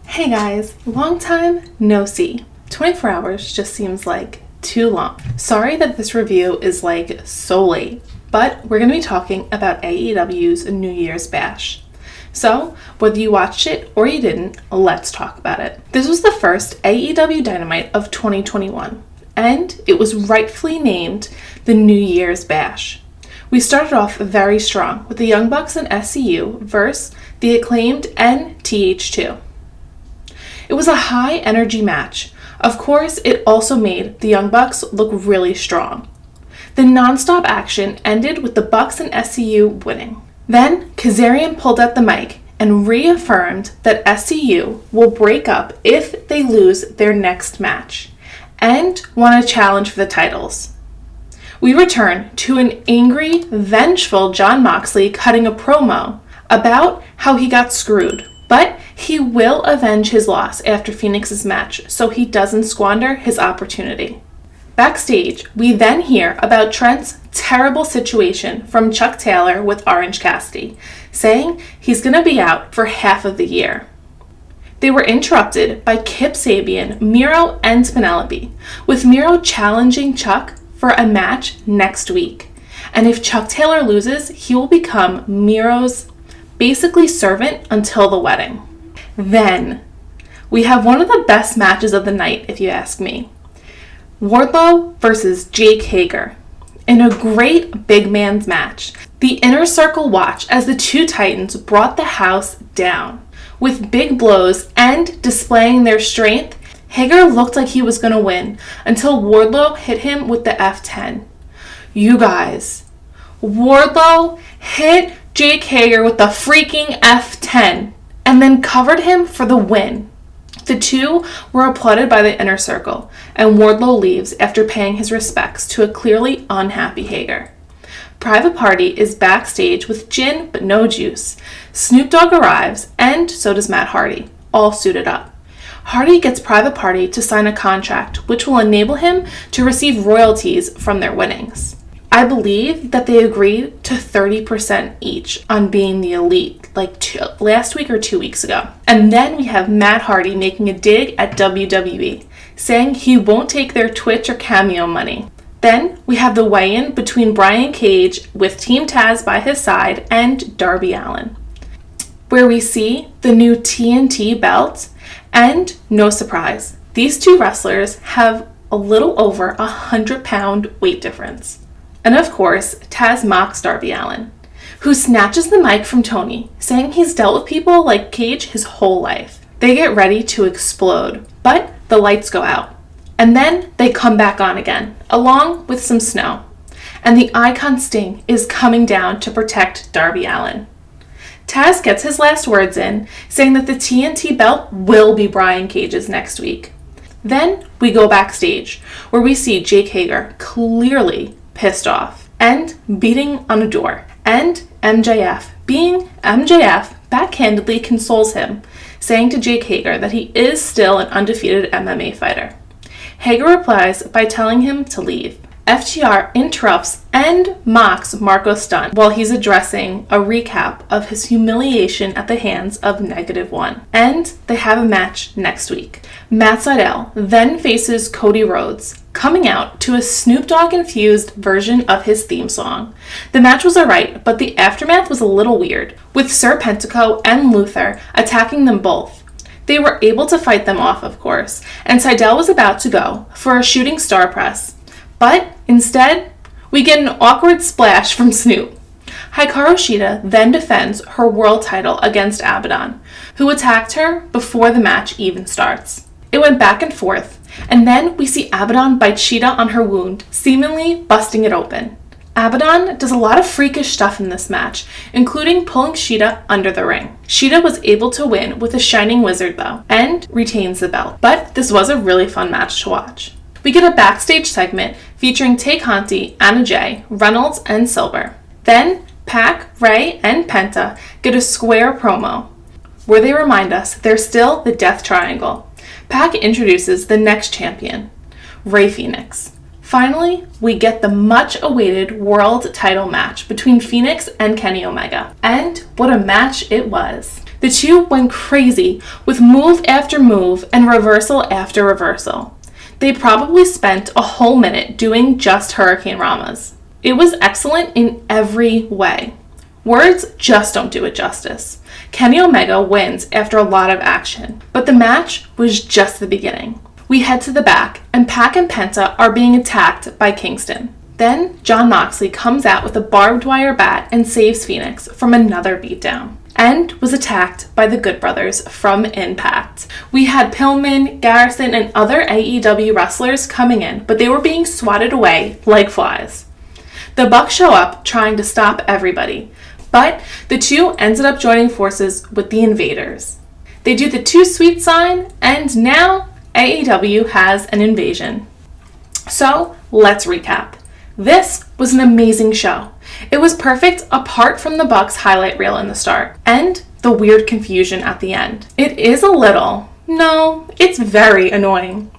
Hey guys, long time no see. 24 hours just seems like too long. Sorry that this review is like so late, but we're going to be talking about AEW's New Year's Bash. So, whether you watched it or you didn't, let's talk about it. This was the first AEW Dynamite of 2021, and it was rightfully named the New Year's Bash. We started off very strong with the Young Bucks and SCU versus the Acclaimed and TH2. It was a high energy match. Of course, it also made the Young Bucks look really strong. The non-stop action ended with the Bucks and SCU winning. Then, Kazarian pulled out the mic and reaffirmed that SCU will break up if they lose their next match and want a challenge for the titles. We return to an angry, vengeful Jon Moxley cutting a promo about how he got screwed, but he will avenge his loss after Phoenix's match so he doesn't squander his opportunity. Backstage, we then hear about Trent's terrible situation from Chuck Taylor with Orange Cassidy, saying he's going to be out for half of the year. They were interrupted by Kip Sabian, Miro, and Penelope, with Miro challenging Chuck for a match next week. And if Chuck Taylor loses, he will become Miro's basically servant until the wedding. Then, we have one of the best matches of the night, if you ask me. Wardlow versus Jake Hager in a great big man's match. The Inner Circle watch as the two Titans brought the house down. With big blows and displaying their strength, Hager looked like he was going to win until Wardlow hit him with the F10. You guys, Wardlow hit Jake Hager with the freaking F10 and then covered him for the win. The two were applauded by the Inner Circle, and Wardlow leaves after paying his respects to a clearly unhappy Hager. Private Party is backstage with gin but no juice. Snoop Dogg arrives, and so does Matt Hardy, all suited up. Hardy gets Private Party to sign a contract which will enable him to receive royalties from their winnings. I believe that they agreed to 30% each on being the elite, last week or 2 weeks ago. And then we have Matt Hardy making a dig at WWE, saying he won't take their Twitch or Cameo money. Then we have the weigh-in between Brian Cage with Team Taz by his side and Darby Allin, where we see the new TNT belt, and no surprise, these two wrestlers have a little over 100-pound weight difference. And of course, Taz mocks Darby Allin, who snatches the mic from Tony, saying he's dealt with people like Cage his whole life. They get ready to explode, but the lights go out. And then they come back on again, along with some snow. And the Icon Sting is coming down to protect Darby Allin. Taz gets his last words in, saying that the TNT belt will be Brian Cage's next week. Then we go backstage, where we see Jake Hager clearly pissed off and beating on a door. And MJF, being MJF, backhandedly consoles him, saying to Jake Hager that he is still an undefeated MMA fighter. Hager replies by telling him to leave. FTR interrupts and mocks Marco Stunt while he's addressing a recap of his humiliation at the hands of -1. And they have a match next week. Matt Sydal then faces Cody Rhodes, coming out to a Snoop Dogg-infused version of his theme song. The match was alright, but the aftermath was a little weird, with Serpentico and Luther attacking them both. They were able to fight them off, of course, and Sydal was about to go for a shooting star press. But instead, we get an awkward splash from Snoop. Hikaru Shida then defends her world title against Abadon, who attacked her before the match even starts. It went back and forth, and then we see Abadon bite Shida on her wound, seemingly busting it open. Abadon does a lot of freakish stuff in this match, including pulling Shida under the ring. Shida was able to win with a Shining Wizard though, and retains the belt. But this was a really fun match to watch. We get a backstage segment featuring Tay Conti, Anna Jay, Reynolds, and Silver. Then Pac, Ray, and Penta get a square promo, where they remind us they're still the Death Triangle. Pac introduces the next champion, Rey Fenix. Finally, we get the much-awaited world title match between Phoenix and Kenny Omega. And what a match it was. The two went crazy with move after move and reversal after reversal. They probably spent a whole minute doing just Hurricane Ramas. It was excellent in every way. Words just don't do it justice. Kenny Omega wins after a lot of action, but the match was just the beginning. We head to the back, and Pac and Penta are being attacked by Kingston. Then Jon Moxley comes out with a barbed wire bat and saves Phoenix from another beatdown, and was attacked by the Good Brothers from Impact. We had Pillman, Garrison, and other AEW wrestlers coming in, but they were being swatted away like flies. The Bucks show up trying to stop everybody, but the two ended up joining forces with the Invaders. They do the Too Sweet sign, and now AEW has an invasion. So let's recap. This was an amazing show. It was perfect apart from the Bucks highlight reel in the start and the weird confusion at the end. It is it's very annoying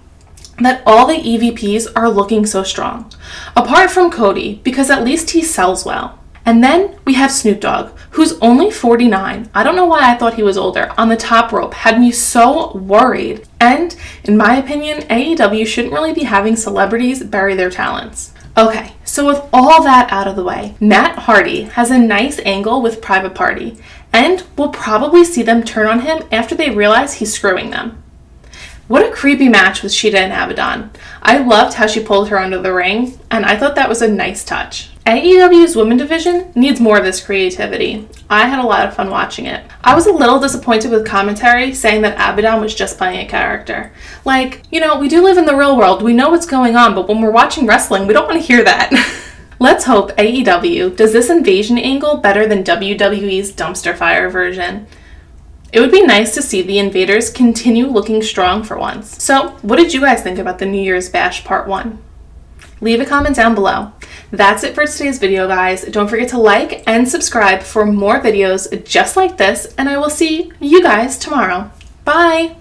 that all the EVPs are looking so strong. Apart from Cody, because at least he sells well. And then we have Snoop Dogg, who's only 49. I don't know why I thought he was older. On the top rope had me so worried. And in my opinion, AEW shouldn't really be having celebrities bury their talents. Okay, so with all that out of the way, Matt Hardy has a nice angle with Private Party, and we'll probably see them turn on him after they realize he's screwing them. What a creepy match with Shida and Abadon. I loved how she pulled her under the ring, and I thought that was a nice touch. AEW's women division needs more of this creativity. I had a lot of fun watching it. I was a little disappointed with commentary saying that Abadon was just playing a character. We do live in the real world, we know what's going on, but when we're watching wrestling, we don't want to hear that. Let's hope AEW does this invasion angle better than WWE's dumpster fire version. It would be nice to see the Invaders continue looking strong for once. So, what did you guys think about the New Year's Bash Part 1? Leave a comment down below. That's it for today's video, guys. Don't forget to like and subscribe for more videos just like this, and I will see you guys tomorrow. Bye!